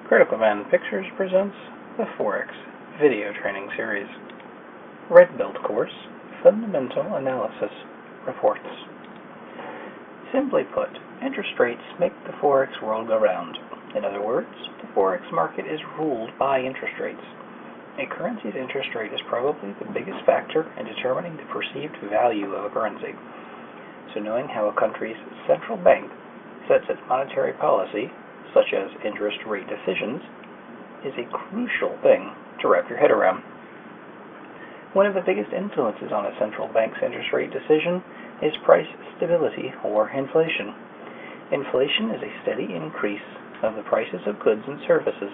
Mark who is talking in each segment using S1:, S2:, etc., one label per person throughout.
S1: Critical Man Pictures presents the Forex video training series. Red Belt course, Fundamental Analysis Reports. Simply put, interest rates make the Forex world go round. In other words, the Forex market is ruled by interest rates. A currency's interest rate is probably the biggest factor in determining the perceived value of a currency. So knowing how a country's central bank sets its monetary policy, such as interest rate decisions, is a crucial thing to wrap your head around. One of the biggest influences on a central bank's interest rate decision is price stability or inflation. Inflation is a steady increase of the prices of goods and services.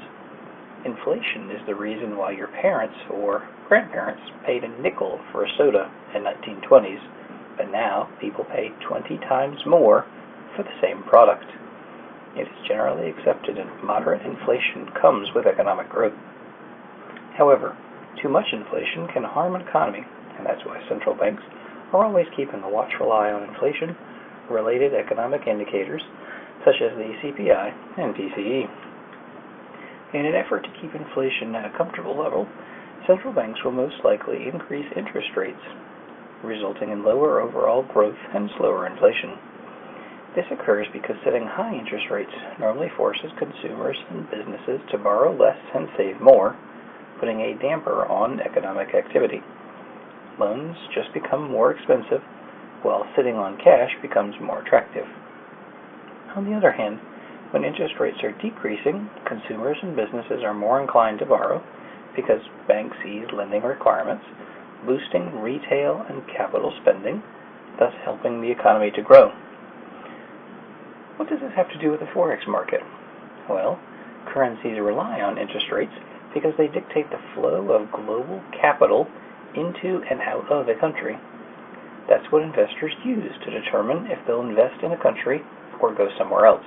S1: Inflation is the reason why your parents or grandparents paid a nickel for a soda in 1920s, but now people pay 20 times more for the same product. It is generally accepted that moderate inflation comes with economic growth. However, too much inflation can harm an economy, and that's why central banks are always keeping a watchful eye on inflation-related economic indicators, such as the CPI and PCE. In an effort to keep inflation at a comfortable level, central banks will most likely increase interest rates, resulting in lower overall growth and slower inflation. This occurs because setting high interest rates normally forces consumers and businesses to borrow less and save more, putting a damper on economic activity. Loans just become more expensive, while sitting on cash becomes more attractive. On the other hand, when interest rates are decreasing, consumers and businesses are more inclined to borrow because banks ease lending requirements, boosting retail and capital spending, thus helping the economy to grow. What does this have to do with the Forex market? Well, currencies rely on interest rates because they dictate the flow of global capital into and out of a country. That's what investors use to determine if they'll invest in a country or go somewhere else.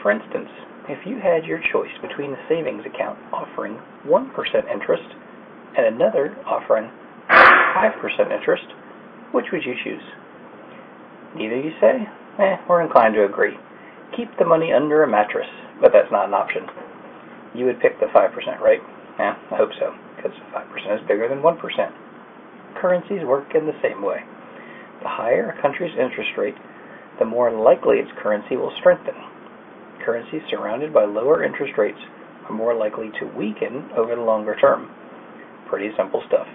S1: For instance, if you had your choice between a savings account offering 1% interest and another offering 5% interest, which would you choose? Neither you say? We're inclined to agree. Keep the money under a mattress, but that's not an option. You would pick the 5%, right? I hope so, because 5% is bigger than 1%. Currencies work in the same way. The higher a country's interest rate, the more likely its currency will strengthen. Currencies surrounded by lower interest rates are more likely to weaken over the longer term. Pretty simple stuff.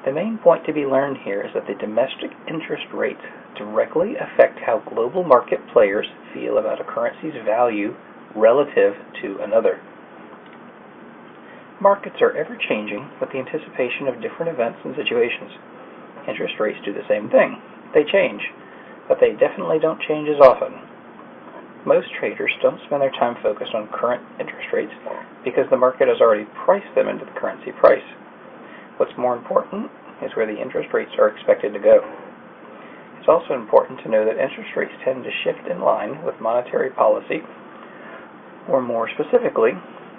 S1: The main point to be learned here is that the domestic interest rates directly affect how global market players feel about a currency's value relative to another. Markets are ever-changing with the anticipation of different events and situations. Interest rates do the same thing. They change, but they definitely don't change as often. Most traders don't spend their time focused on current interest rates because the market has already priced them into the currency price. What's more important is where the interest rates are expected to go. It's also important to know that interest rates tend to shift in line with monetary policy, or more specifically,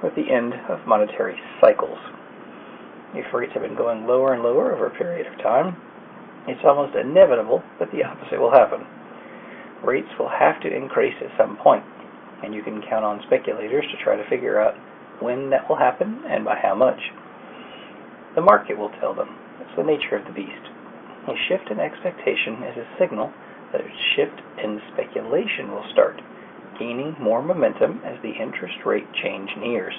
S1: with the end of monetary cycles. If rates have been going lower and lower over a period of time, it's almost inevitable that the opposite will happen. Rates will have to increase at some point, and you can count on speculators to try to figure out when that will happen and by how much. The market will tell them. It's the nature of the beast. A shift in expectation is a signal that a shift in speculation will start, gaining more momentum as the interest rate change nears.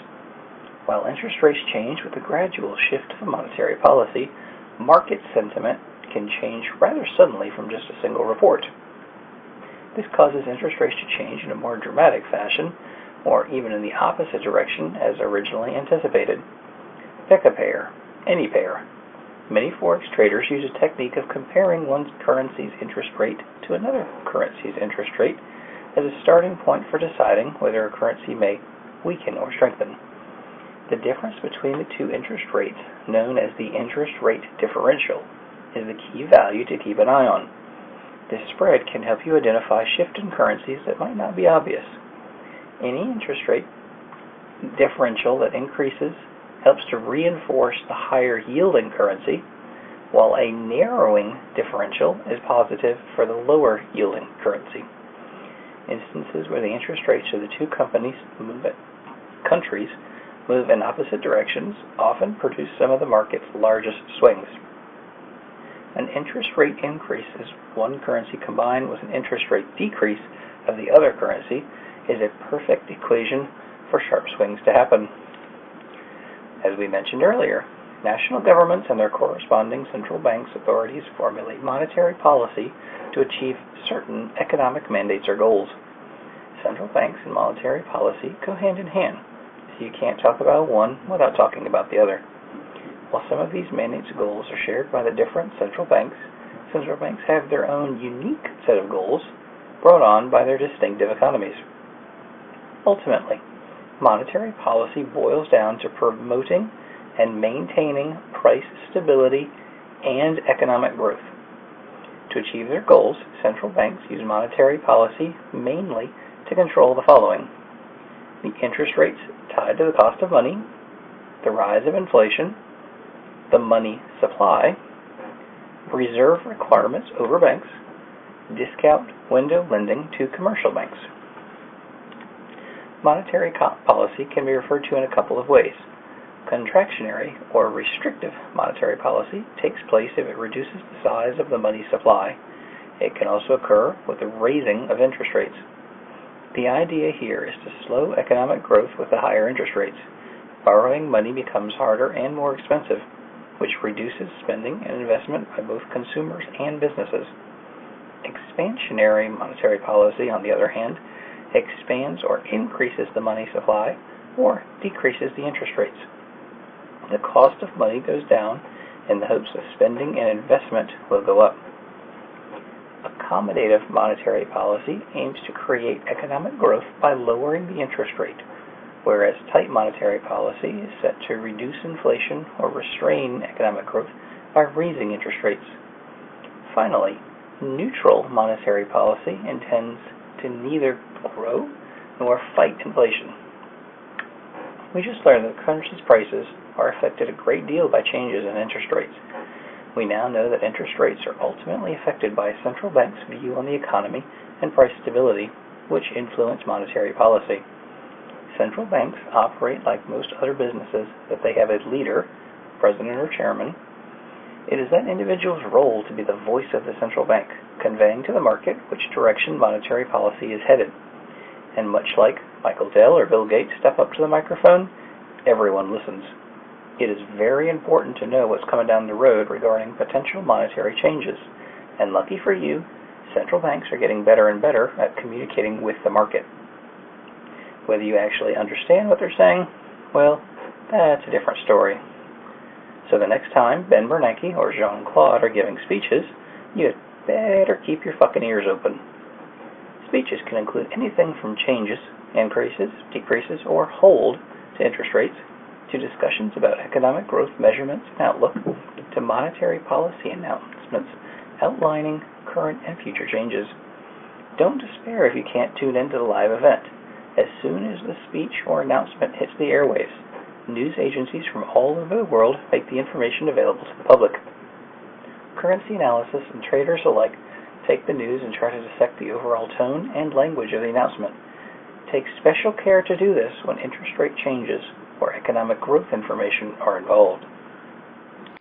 S1: While interest rates change with a gradual shift of monetary policy, market sentiment can change rather suddenly from just a single report. This causes interest rates to change in a more dramatic fashion, or even in the opposite direction as originally anticipated. Pick a pair, any pair. Many Forex traders use a technique of comparing one currency's interest rate to another currency's interest rate as a starting point for deciding whether a currency may weaken or strengthen. The difference between the two interest rates, known as the interest rate differential, is the key value to keep an eye on. This spread can help you identify shift in currencies that might not be obvious. Any interest rate differential that increases helps to reinforce the higher yielding currency, while a narrowing differential is positive for the lower yielding currency. Instances where the interest rates of the two companies move at countries move in opposite directions often produce some of the market's largest swings. An interest rate increase of one currency combined with an interest rate decrease of the other currency is a perfect equation for sharp swings to happen. As we mentioned earlier, national governments and their corresponding central banks authorities formulate monetary policy to achieve certain economic mandates or goals. Central banks and monetary policy go hand in hand, so you can't talk about one without talking about the other. While some of these mandates and goals are shared by the different central banks have their own unique set of goals brought on by their distinctive economies. Ultimately, monetary policy boils down to promoting and maintaining price stability and economic growth. To achieve their goals, central banks use monetary policy mainly to control the following: the interest rates tied to the cost of money, the rise of inflation, the money supply, reserve requirements over banks, discount window lending to commercial banks. Monetary policy can be referred to in a couple of ways. Contractionary or restrictive monetary policy takes place if it reduces the size of the money supply. It can also occur with the raising of interest rates. The idea here is to slow economic growth with the higher interest rates. Borrowing money becomes harder and more expensive, which reduces spending and investment by both consumers and businesses. Expansionary monetary policy, on the other hand, expands or increases the money supply or decreases the interest rates. The cost of money goes down in the hopes of spending and investment will go up. Accommodative monetary policy aims to create economic growth by lowering the interest rate, whereas tight monetary policy is set to reduce inflation or restrain economic growth by raising interest rates. Finally, neutral monetary policy intends to neither grow nor fight inflation. We just learned that currency prices are affected a great deal by changes in interest rates. We now know that interest rates are ultimately affected by a central bank's view on the economy and price stability, which influence monetary policy. Central banks operate like most other businesses, that they have a leader, president or chairman. It is that individual's role to be the voice of the central bank, conveying to the market which direction monetary policy is headed. And much like Michael Dell or Bill Gates step up to the microphone, everyone listens. It is very important to know what's coming down the road regarding potential monetary changes. And lucky for you, central banks are getting better and better at communicating with the market. Whether you actually understand what they're saying, well, that's a different story. So the next time Ben Bernanke or Jean-Claude are giving speeches, you better keep your fucking ears open. Speeches can include anything from changes, increases, decreases, or hold to interest rates, to discussions about economic growth measurements and outlook, to monetary policy announcements outlining current and future changes. Don't despair if you can't tune into the live event. As soon as the speech or announcement hits the airwaves, news agencies from all over the world make the information available to the public. Currency analysis and traders alike take the news and try to dissect the overall tone and language of the announcement. Take special care to do this when interest rate changes or economic growth information are involved.